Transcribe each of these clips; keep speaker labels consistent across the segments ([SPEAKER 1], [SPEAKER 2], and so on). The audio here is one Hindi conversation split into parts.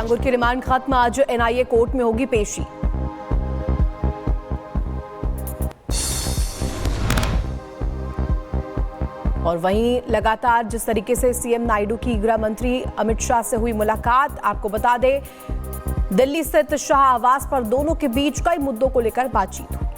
[SPEAKER 1] छांगुर की रिमांड खत्म, आज एनआईए कोर्ट में होगी पेशी। और वहीं लगातार जिस तरीके से सीएम नायडू की गृह मंत्री अमित शाह से हुई मुलाकात, आपको बता दें दिल्ली स्थित शाह आवास पर दोनों के बीच कई मुद्दों को लेकर बातचीत हुई।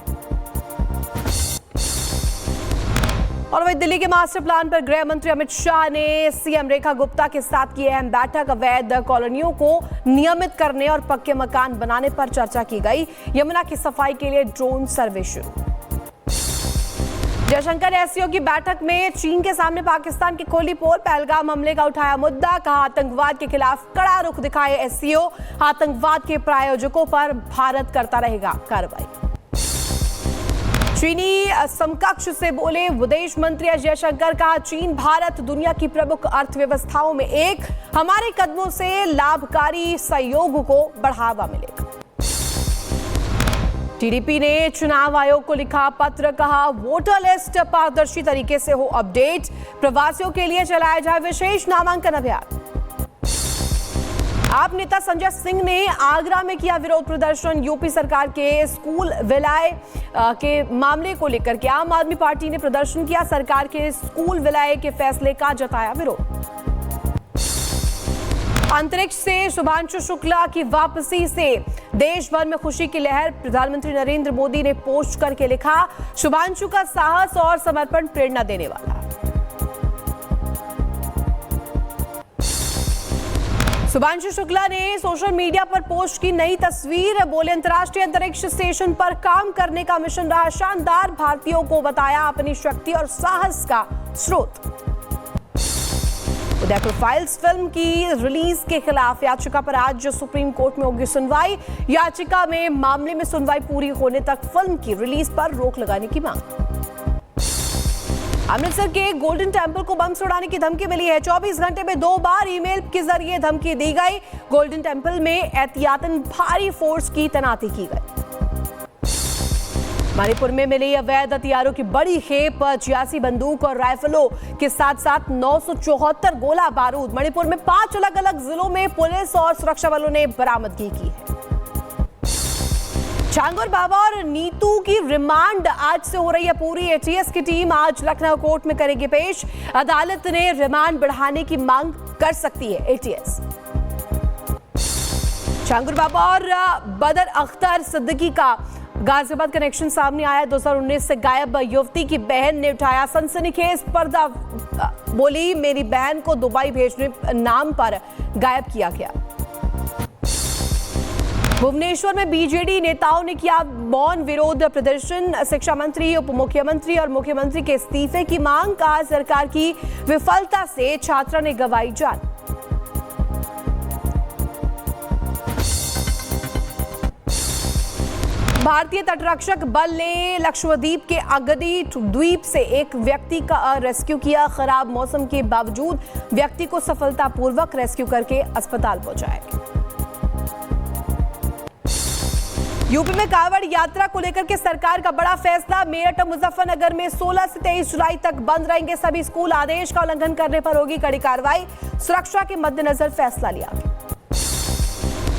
[SPEAKER 1] और वहीं दिल्ली के मास्टर प्लान पर गृह मंत्री अमित शाह ने सीएम रेखा गुप्ता के साथ की अहम बैठक। अवैध कॉलोनियों को नियमित करने और पक्के मकान बनाने पर चर्चा की गई। यमुना की सफाई के लिए ड्रोन सर्वे शुरू। जयशंकर ने एससीओ की बैठक में चीन के सामने पाकिस्तान की खोली पोल, पहलगाम हमले का उठाया मुद्दा। कहा आतंकवाद के खिलाफ कड़ा रुख दिखाए एससीओ, आतंकवाद के प्रायोजकों पर भारत करता रहेगा कार्रवाई। चीनी समकक्ष से बोले विदेश मंत्री एस जयशंकर। कहा चीन भारत दुनिया की प्रमुख अर्थव्यवस्थाओं में एक, हमारे कदमों से लाभकारी सहयोग को बढ़ावा मिलेगा। टीडीपी ने चुनाव आयोग को लिखा पत्र। कहा वोटर लिस्ट पारदर्शी तरीके से हो अपडेट, प्रवासियों के लिए चलाया जाए विशेष नामांकन अभियान। आप नेता संजय सिंह ने आगरा में किया विरोध प्रदर्शन। यूपी सरकार के स्कूल विलय के मामले को लेकर के आम आदमी पार्टी ने प्रदर्शन किया। सरकार के स्कूल विलय के फैसले का जताया विरोध। अंतरिक्ष से शुभांशु शुक्ला की वापसी से देश भर में खुशी की लहर। प्रधानमंत्री नरेंद्र मोदी ने पोस्ट करके लिखा शुभांशु का साहस और समर्पण प्रेरणा देने वाला। शुभांशु शुक्ला ने सोशल मीडिया पर पोस्ट की नई तस्वीर। बोले अंतर्राष्ट्रीय अंतरिक्ष स्टेशन पर काम करने का मिशन रहा शानदार, भारतीयों को बताया अपनी शक्ति और साहस का स्रोत। उदयपुर फाइल्स फिल्म की रिलीज के खिलाफ याचिका पर आज सुप्रीम कोर्ट में होगी सुनवाई। याचिका में मामले में सुनवाई पूरी होने तक फिल्म की रिलीज पर रोक लगाने की मांग। अमृतसर के गोल्डन टेंपल को बम उड़ाने की धमकी मिली है। 24 घंटे में 2 बार ईमेल के जरिए धमकी दी गई। गोल्डन टेंपल में एहतियातन भारी फोर्स की तैनाती की गई। मणिपुर में मिली अवैध हथियारों की बड़ी खेप, 86 बंदूक और राइफलों के साथ साथ 974 गोला बारूद। मणिपुर में 5 अलग अलग जिलों में पुलिस और सुरक्षा बलों ने बरामदगी की है। छांगुर बाबा और नीतू की रिमांड आज से हो रही है पूरी। एटीएस की टीम आज लखनऊ कोर्ट में करेगी पेश। अदालत ने रिमांड बढ़ाने की मांग कर सकती है एटीएस। छांगुर बाबा और बदर अख्तर सिद्दीकी का गाजियाबाद कनेक्शन सामने आया। 2019 से गायब युवती की बहन ने उठाया सनसनीखेज पर्दा। बोली मेरी बहन को दुबई भेजने नाम पर गायब किया गया। भुवनेश्वर में बीजेडी नेताओं ने किया मौन विरोध प्रदर्शन। शिक्षा मंत्री, उप मुख्यमंत्री और मुख्यमंत्री के इस्तीफे की मांग। कहा सरकार की विफलता से छात्रा ने गंवाई जान। भारतीय तटरक्षक बल ने लक्षद्वीप के अगदी द्वीप से एक व्यक्ति का रेस्क्यू किया। खराब मौसम के बावजूद व्यक्ति को सफलतापूर्वक रेस्क्यू करके अस्पताल पहुंचाया। यूपी में कांवड़ यात्रा को लेकर के सरकार का बड़ा फैसला। मेरठ और मुजफ्फरनगर में 16 से 23 जुलाई तक बंद रहेंगे सभी स्कूल। आदेश का उल्लंघन करने पर होगी कड़ी कार्रवाई। सुरक्षा के मद्देनजर फैसला लिया गया।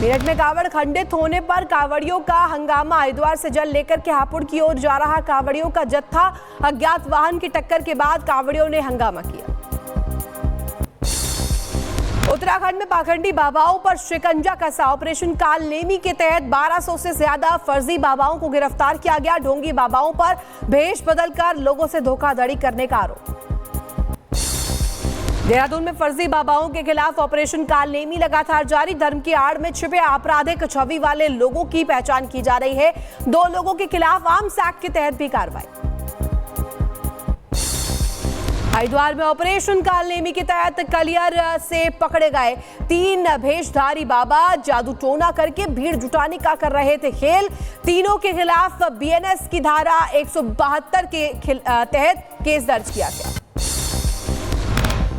[SPEAKER 1] मेरठ में कांवड़ खंडित होने पर कांवड़ियों का हंगामा। हरिद्वार से जल लेकर के हापुड़ की ओर जा रहा कांवड़ियों का जत्था। अज्ञात वाहन की टक्कर के बाद कांवड़ियों ने हंगामा किया। उत्तराखंड में पाखंडी बाबाओं पर शिकंजा कसा। ऑपरेशन कालनेमी के तहत 1200 से ज्यादा फर्जी बाबाओं को गिरफ्तार किया गया। ढोंगी बाबाओं पर भेष बदलकर लोगों से धोखाधड़ी करने का आरोप। देहरादून में फर्जी बाबाओं के खिलाफ ऑपरेशन कालनेमी लगातार जारी। धर्म की आड़ में छिपे आपराधिक छवि वाले लोगों की पहचान की जा रही है। 2 लोगों के खिलाफ आर्म्स एक्ट के तहत भी कार्रवाई। हरिद्वार में ऑपरेशन कालनेमी के तहत कलियर से पकड़े गए 3 भेषधारी बाबा। जादू टोना करके भीड़ जुटाने का कर रहे थे खेल। तीनों के खिलाफ बीएनएस की धारा 172 के तहत केस दर्ज किया गया।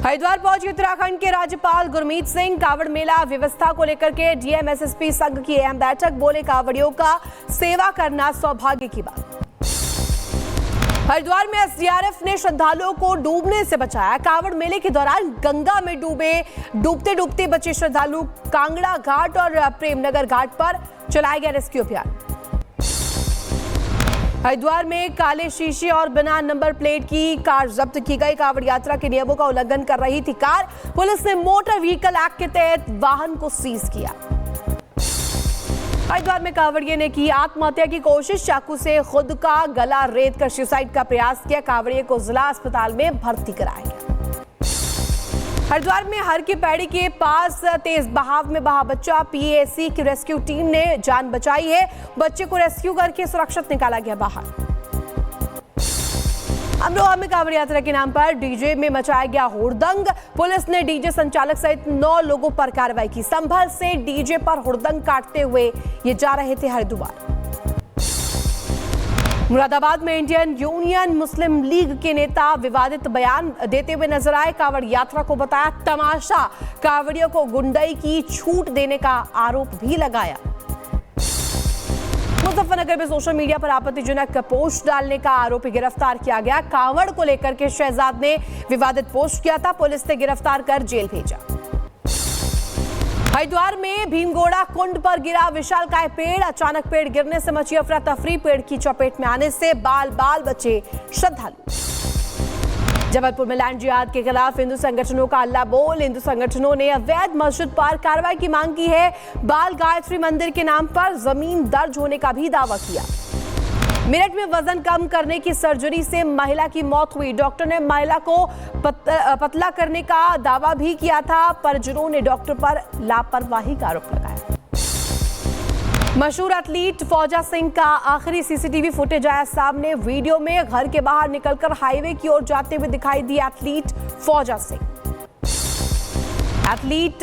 [SPEAKER 1] हरिद्वार पहुंचे उत्तराखंड के राज्यपाल गुरमीत सिंह। कांवड़ मेला व्यवस्था को लेकर के डीएम एसएसपी संघ की अहम बैठक। बोले कांवड़ियों का सेवा करना सौभाग्य की बात। हरिद्वार में एसडीआरएफ ने श्रद्धालुओं को डूबने से बचाया। कांवड़ मेले के दौरान गंगा में डूबते डूबते बचे श्रद्धालु। कांगड़ा घाट और प्रेमनगर घाट पर चलाया गया रेस्क्यू अभियान। हरिद्वार में काले शीशे और बिना नंबर प्लेट की कार जब्त की गई। कांवड़ यात्रा के नियमों का उल्लंघन कर रही थी कार। पुलिस ने मोटर व्हीकल एक्ट के तहत वाहन को सीज किया। हरिद्वार में कांवड़िये ने की आत्महत्या की कोशिश। चाकू से खुद का गला रेत कर सुसाइड का प्रयास किया। कांवड़िये को जिला अस्पताल में भर्ती कराया गया। हरिद्वार में हर की पैड़ी के पास तेज बहाव में बहा बच्चा। पीएसी की रेस्क्यू टीम ने जान बचाई है। बच्चे को रेस्क्यू करके सुरक्षित निकाला गया बाहर। अमरोहा में कांवड़ यात्रा के नाम पर डीजे में मचाया गया हुड़दंग। पुलिस ने डीजे संचालक सहित 9 लोगों पर कार्रवाई की। संभल से डीजे पर हुड़दंग काटते हुए ये जा रहे थे हरिद्वार। मुरादाबाद में इंडियन यूनियन मुस्लिम लीग के नेता विवादित बयान देते हुए नजर आए। कांवड़ यात्रा को बताया तमाशा। कांवड़ियों को गुंडई की छूट देने का आरोप भी लगाया। मुजफ्फरनगर में सोशल मीडिया पर आपत्तिजनक पोस्ट डालने का आरोपी गिरफ्तार किया गया। कांवड़ को लेकर के शहजाद ने विवादित पोस्ट किया था। पुलिस ने गिरफ्तार कर जेल भेजा। हरिद्वार में भीमगोड़ा कुंड पर गिरा विशालकाय पेड़। अचानक पेड़ गिरने से मची अफरा तफरी। पेड़ की चपेट में आने से बाल बाल बचे श्रद्धालु। जबलपुर में लैंड जिहाद के खिलाफ हिंदू संगठनों का हल्ला बोल। हिंदू संगठनों ने अवैध मस्जिद पर कार्रवाई की मांग की है। बाल गायत्री मंदिर के नाम पर जमीन दर्ज होने का भी दावा किया। मेरठ में वजन कम करने की सर्जरी से महिला की मौत हुई। डॉक्टर ने महिला को पतला करने का दावा भी किया था। परिजनों ने डॉक्टर पर लापरवाही का आरोप लगाया। मशहूर एथलीट फौजा सिंह का आखिरी सीसीटीवी फुटेज आया सामने। वीडियो में घर के बाहर निकलकर हाईवे की ओर जाते हुए दिखाई दी एथलीट फौजा सिंह। एथलीट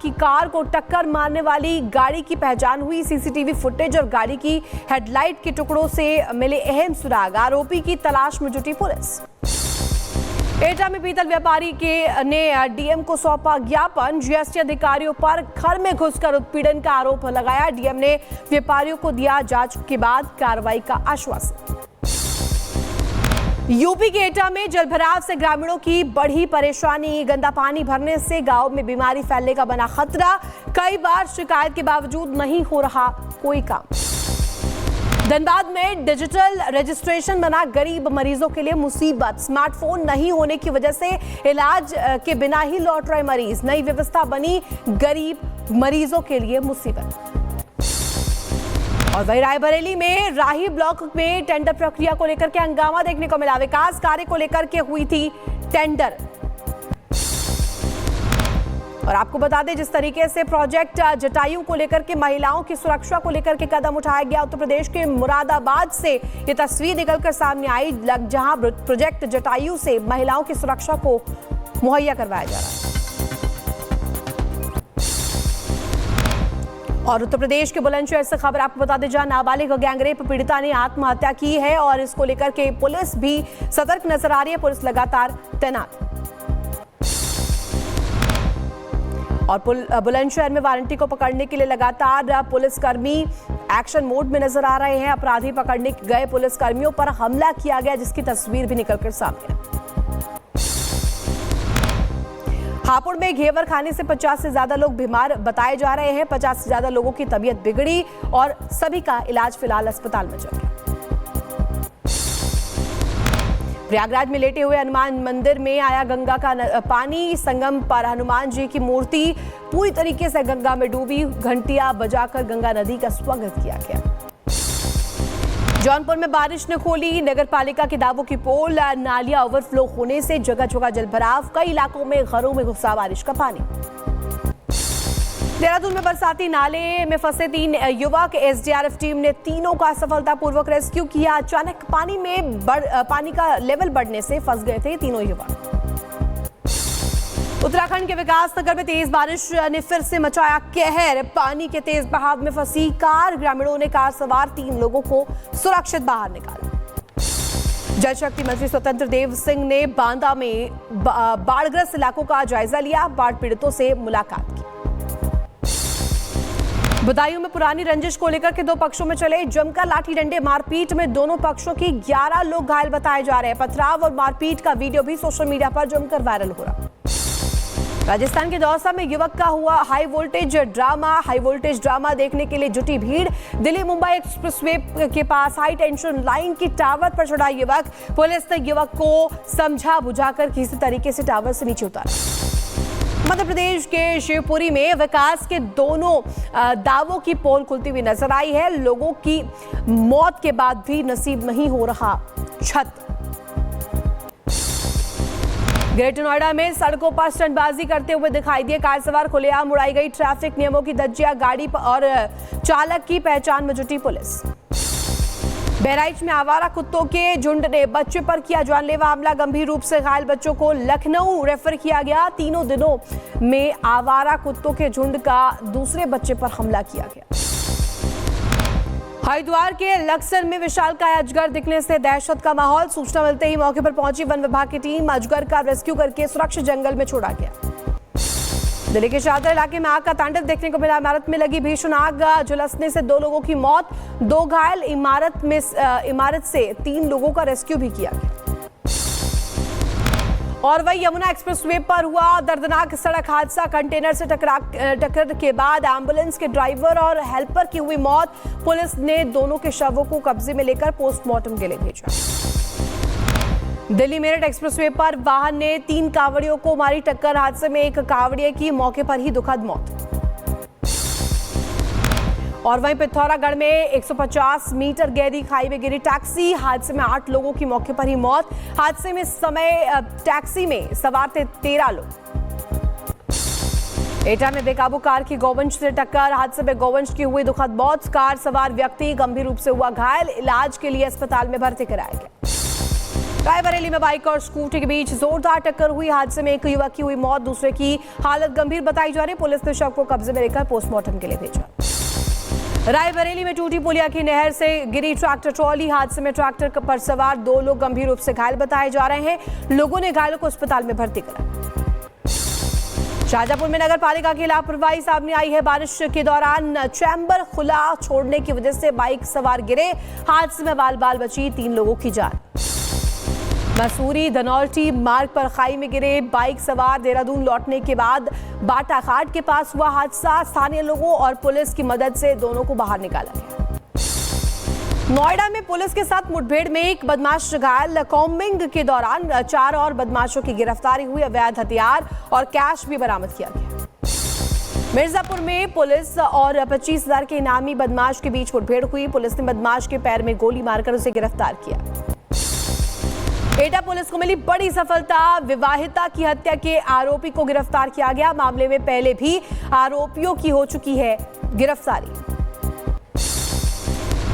[SPEAKER 1] की कार को टक्कर मारने वाली गाड़ी की पहचान हुई। सीसीटीवी फुटेज और गाड़ी की हेडलाइट के टुकड़ों से मिले अहम सुराग। आरोपी की तलाश में जुटी पुलिस। एटा में पीतल व्यापारी ने डीएम को सौंपा ज्ञापन। जीएसटी अधिकारियों पर घर में घुसकर उत्पीड़न का आरोप लगाया। डीएम ने व्यापारियों को दिया जांच के बाद कार्रवाई का आश्वासन। यूपी के एटा में जलभराव से ग्रामीणों की बढ़ी परेशानी। गंदा पानी भरने से गांव में बीमारी फैलने का बना खतरा। कई बार शिकायत के बावजूद नहीं हो रहा कोई काम। धनबाद में डिजिटल रजिस्ट्रेशन बना गरीब मरीजों के लिए मुसीबत। स्मार्टफोन नहीं होने की वजह से इलाज के बिना ही लौट रहे मरीज। नई व्यवस्था बनी गरीब मरीजों के लिए मुसीबत। और वही रायबरेली में राही ब्लॉक में टेंडर प्रक्रिया को लेकर के हंगामा देखने को मिला। विकास कार्य को लेकर के हुई थी टेंडर। और आपको बता दें जिस तरीके से प्रोजेक्ट जटायु को लेकर के महिलाओं की सुरक्षा को लेकर के कदम उठाया गया। उत्तर प्रदेश के मुरादाबाद से ये तस्वीर निकलकर सामने आई जहां प्रोजेक्ट जटायु से महिलाओं की सुरक्षा को मुहैया करवाया जा रहा है। और उत्तर प्रदेश के बुलंदशहर से खबर आपको बता दें जहां नाबालिग गैंगरेप पीड़िता ने आत्महत्या की है और इसको लेकर के पुलिस भी सतर्क नजर आ रही है। पुलिस लगातार तैनात। और बुलंदशहर में वारंटी को पकड़ने के लिए लगातार पुलिसकर्मी एक्शन मोड में नजर आ रहे हैं। अपराधी पकड़ने गए पुलिसकर्मियों पर हमला किया गया जिसकी तस्वीर भी निकलकर सामने। हापुड़ में घेवर खाने से 50 से ज्यादा लोग बीमार बताए जा रहे हैं। 50 से ज्यादा लोगों की तबीयत बिगड़ी और सभी का इलाज फिलहाल अस्पताल में चल रहा है। प्रयागराज में लेटे हुए हनुमान मंदिर में आया गंगा का पानी। संगम पर हनुमान जी की मूर्ति पूरी तरीके से गंगा में डूबी। घंटियां बजाकर गंगा नदी का स्वागत किया गया। जौनपुर में बारिश ने खोली नगर पालिका के दावों की पोल। नालियां ओवरफ्लो होने से जगह जगह जलभराव। कई इलाकों में घरों में घुसा बारिश का पानी। देहरादून में बरसाती नाले में फंसे 3 युवक। एसडीआरएफ टीम ने तीनों का सफलतापूर्वक रेस्क्यू किया। अचानक पानी का लेवल बढ़ने से फंस गए थे तीनों युवक। उत्तराखंड के विकासनगर में तेज बारिश ने फिर से मचाया कहर। पानी के तेज बहाव में फंसी कार। ग्रामीणों ने कार सवार 3 लोगों को सुरक्षित बाहर निकाला। जल शक्ति मंत्री स्वतंत्र देव सिंह ने बांदा में बाढ़ग्रस्त इलाकों का जायजा लिया। बाढ़ पीड़ितों से मुलाकात की। बदायूं में पुरानी रंजिश को लेकर के दो पक्षों में चले जमकर लाठी डंडे मारपीट में दोनों पक्षों की 11 लोग घायल बताए जा रहे हैं। पथराव और मारपीट का वीडियो भी सोशल मीडिया पर जमकर वायरल हो रहा। राजस्थान के दौसा में युवक का हुआ हाई वोल्टेज ड्रामा देखने के लिए जुटी भीड़। दिल्ली मुंबई एक्सप्रेसवे के पास हाई टेंशन लाइन की टावर पर चढ़ा युवक। पुलिस ने युवक को समझा बुझाकर किसी तरीके से टावर से नीचे उतारा। मध्य प्रदेश के शिवपुरी में विकास के दोनों दावों की पोल खुलती हुई नजर आई है। लोगों की मौत के बाद भी नसीब नहीं हो रहा छत। ग्रेटर नोएडा में सड़कों पर स्टंटबाजी करते हुए दिखाई दिए कार सवार। खुलेआम उड़ाई गई ट्रैफिक नियमों की धज्जियां। गाड़ी और चालक की पहचान में जुटी पुलिस। बहराइच में आवारा कुत्तों के झुंड ने बच्चे पर किया जानलेवा हमला। गंभीर रूप से घायल बच्चों को लखनऊ रेफर किया गया। 3 दिनों में आवारा कुत्तों के झुंड का दूसरे बच्चे पर हमला किया गया। हरिद्वार के लक्सर में विशालकाय अजगर दिखने से दहशत का माहौल। सूचना मिलते ही मौके पर पहुंची वन विभाग की टीम। अजगर का रेस्क्यू करके सुरक्षित जंगल में छोड़ा गया। दिल्ली के शाहदरा इलाके में आग का तांडव देखने को मिला। इमारत में लगी भीषण आग झुलसने से 2 लोगों की मौत, 2 घायल। इमारत से 3 लोगों का रेस्क्यू भी किया गया। और वही यमुना एक्सप्रेसवे पर हुआ दर्दनाक सड़क हादसा। कंटेनर से टक्कर के बाद एम्बुलेंस के ड्राइवर और हेल्पर की हुई मौत। पुलिस ने दोनों के शवों को कब्जे में लेकर पोस्टमार्टम के लिए भेजा। दिल्ली मेरठ एक्सप्रेसवे पर वाहन ने 3 कांवड़ियों को मारी टक्कर। हादसे में एक कांवड़िए की मौके पर ही दुखद मौत। और वहीं पिथौरागढ़ में 150 मीटर गहरी खाई में गिरी टैक्सी। हादसे में 8 लोगों की मौके पर ही मौत। हादसे में टैक्सी में सवार थे 13 लोग। एटा में बेकाबू कार की गौवंश से टक्कर। हादसे में गौवंश की हुई दुखद मौत। कार सवार व्यक्ति गंभीर रूप से हुआ घायल। इलाज के लिए अस्पताल में भर्ती कराया गया। रायबरेली में बाइक और स्कूटी के बीच जोरदार टक्कर हुई। हादसे में एक युवक की हुई मौत, दूसरे की हालत गंभीर बताई जा रही। पुलिस ने शव को कब्जे में लेकर पोस्टमार्टम के लिए भेजा। रायबरेली में टूटी पुलिया की नहर से गिरी ट्रैक्टर ट्रॉली। हादसे में ट्रैक्टर पर सवार 2 लोग गंभीर रूप से घायल बताए जा रहे हैं। लोगों ने घायलों को अस्पताल में भर्ती कराया। शाहजहांपुर में नगर पालिका की लापरवाही सामने आई है। बारिश के दौरान चैम्बर खुला छोड़ने की वजह से बाइक सवार गिरे। हादसे में बाल बची 3 लोगों की जान। मसूरी धनौल्टी मार्ग पर खाई में गिरे बाइक सवार। देहरादून लौटने के बाद बाटाघाट के पास हुआ हादसा। स्थानीय लोगों और पुलिस की मदद से दोनों को बाहर निकाला गया। नोएडा में पुलिस के साथ मुठभेड़ में एक बदमाश घायल। कॉम्बिंग के दौरान 4 और बदमाशों की गिरफ्तारी हुई। अवैध हथियार और कैश भी बरामद किया गया। मिर्जापुर में पुलिस और 25,000 के इनामी बदमाश के बीच मुठभेड़ हुई। पुलिस ने बदमाश के पैर में गोली मारकर उसे गिरफ्तार किया। एटा पुलिस को मिली बड़ी सफलता। विवाहिता की हत्या के आरोपी को गिरफ्तार किया गया। मामले में पहले भी आरोपियों की हो चुकी है गिरफ्तारी।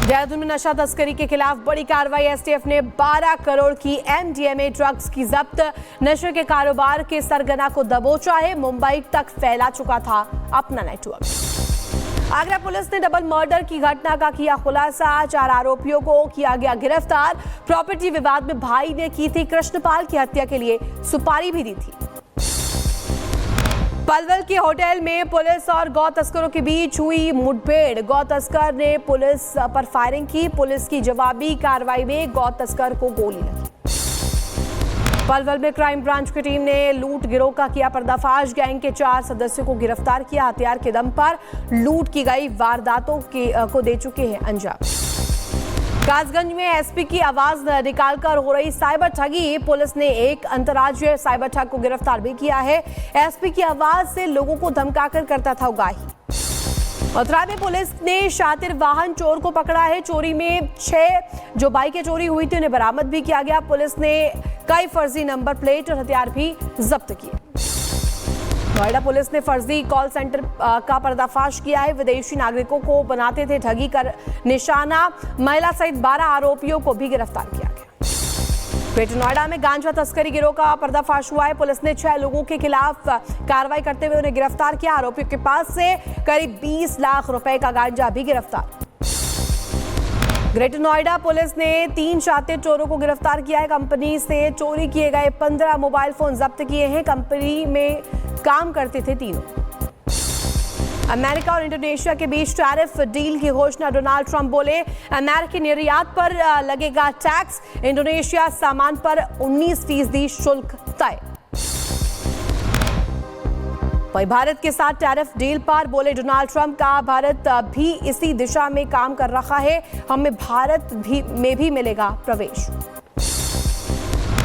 [SPEAKER 1] देहरादून में नशा तस्करी के खिलाफ बड़ी कार्रवाई। एसटीएफ ने 12 करोड़ की MDMA ड्रग्स की जब्त। नशे के कारोबार के सरगना को दबोचा है। मुंबई तक फैला चुका था अपना नेटवर्क। आगरा पुलिस ने डबल मर्डर की घटना का किया खुलासा। 4 आरोपियों को किया गया गिरफ्तार। प्रॉपर्टी विवाद में भाई ने की थी कृष्णपाल की हत्या के लिए सुपारी भी दी थी। पलवल के होटल में पुलिस और गौ तस्करों के बीच हुई मुठभेड़। गौ तस्कर ने पुलिस पर फायरिंग की। पुलिस की जवाबी कार्रवाई में गौ तस्कर को गोली लगी। पलवल में क्राइम ब्रांच की टीम ने लूट गिरोह का किया पर्दाफाश। गैंग के 4 सदस्यों को गिरफ्तार किया। हथियार के दम पर लूट की गई वारदातों को दे चुके हैं अंजाम। कासगंज में एसपी की आवाज निकालकर हो रही साइबर ठगी। पुलिस ने एक अंतर्राज्यीय साइबर ठग को गिरफ्तार भी किया है। एसपी की आवाज से लोगों को धमकाकर करता था उगाही। मथुरा में पुलिस ने शातिर वाहन चोर को पकड़ा है। चोरी में 6 जो बाइकें चोरी हुई थी उन्हें बरामद भी किया गया। पुलिस ने कई फर्जी नंबर प्लेट और हथियार भी जब्त किए। नोएडा पुलिस ने फर्जी कॉल सेंटर का पर्दाफाश किया है। विदेशी नागरिकों को बनाते थे ठगी कर निशाना। महिला सहित 12 आरोपियों को भी गिरफ्तार किया गया। ग्रेटर नोएडा में गांजा तस्करी गिरोह का पर्दाफाश हुआ है। पुलिस ने 6 लोगों के खिलाफ कार्रवाई करते हुए उन्हें गिरफ्तार किया। आरोपियों के पास से करीब 20 लाख रुपए का गांजा भी गिरफ्तार। ग्रेटर नोएडा पुलिस ने 3 शातिर चोरों को गिरफ्तार किया है। कंपनी से चोरी किए गए 15 मोबाइल फोन जब्त किए हैं। कंपनी में काम करते थे तीनों। अमेरिका और इंडोनेशिया के बीच टैरिफ डील की घोषणा। डोनाल्ड ट्रंप बोले अमेरिकी निर्यात पर लगेगा टैक्स, इंडोनेशिया सामान पर 19% शुल्क तय। वहीं भारत के साथ टैरिफ डील पर बोले डोनाल्ड ट्रंप का भारत भी इसी दिशा में काम कर रहा है, हमें भारत में भी मिलेगा प्रवेश।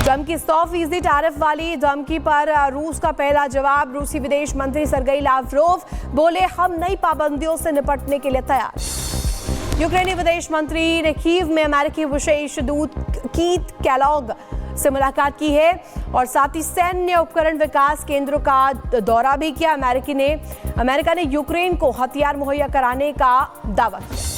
[SPEAKER 1] ट्रंप की 100% टैरिफ वाली धमकी पर रूस का पहला जवाब। रूसी विदेश मंत्री सर्गेई लावरोव बोले हम नई पाबंदियों से निपटने के लिए तैयार। यूक्रेनी विदेश मंत्री ने कीव में अमेरिकी विशेष दूत कीथ कैलॉग से मुलाकात की है और साथ ही सैन्य उपकरण विकास केंद्रों का दौरा भी किया। अमेरिका ने यूक्रेन को हथियार मुहैया कराने का दावा किया।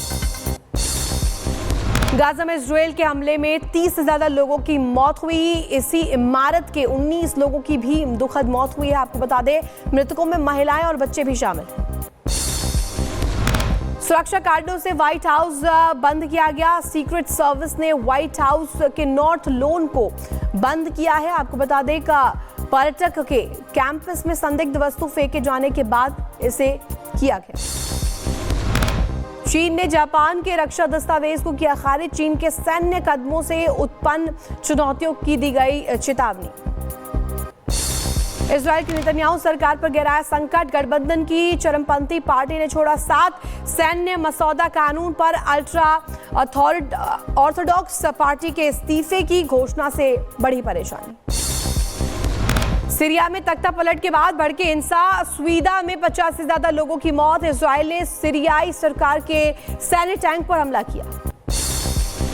[SPEAKER 1] गाजा में इजरायल के हमले में 30 से ज्यादा लोगों की मौत हुई। इसी इमारत के 19 लोगों की भी दुखद मौत हुई है। आपको बता दें मृतकों में महिलाएं और बच्चे भी शामिल हैं। सुरक्षा कारणों से व्हाइट हाउस बंद किया गया। सीक्रेट सर्विस ने व्हाइट हाउस के नॉर्थ लॉन को बंद किया है। आपको बता दें कि पर्यटक के कैंपस में संदिग्ध वस्तु फेंके जाने के बाद इसे किया गया। चीन ने जापान के रक्षा दस्तावेज को किया खारिज। चीन के सैन्य कदमों से उत्पन्न चुनौतियों की दी गई चेतावनी। इजरायल की नेतन्याहू सरकार पर गहराया संकट। गठबंधन की चरमपंथी पार्टी ने छोड़ा साथ। सैन्य मसौदा कानून पर अल्ट्रा ऑर्थोडॉक्स पार्टी के इस्तीफे की घोषणा से बढ़ी परेशानी। सीरिया में तख्ता पलट के बाद भड़की हिंसा। स्वीदा में 50 से ज्यादा लोगों की मौत। इजरायल ने सीरियाई सरकार के सैन्य टैंक पर हमला किया।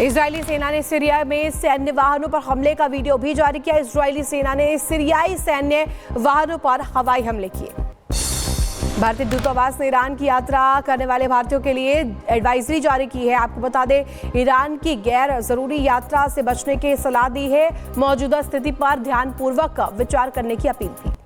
[SPEAKER 1] इजरायली सेना ने सीरिया में सैन्य वाहनों पर हमले का वीडियो भी जारी किया। इजरायली सेना ने सीरियाई सैन्य वाहनों पर हवाई हमले किए। भारतीय दूतावास ने ईरान की यात्रा करने वाले भारतीयों के लिए एडवाइजरी जारी की है। आपको बता दें ईरान की गैर जरूरी यात्रा से बचने की सलाह दी है। मौजूदा स्थिति पर ध्यानपूर्वक विचार करने की अपील की।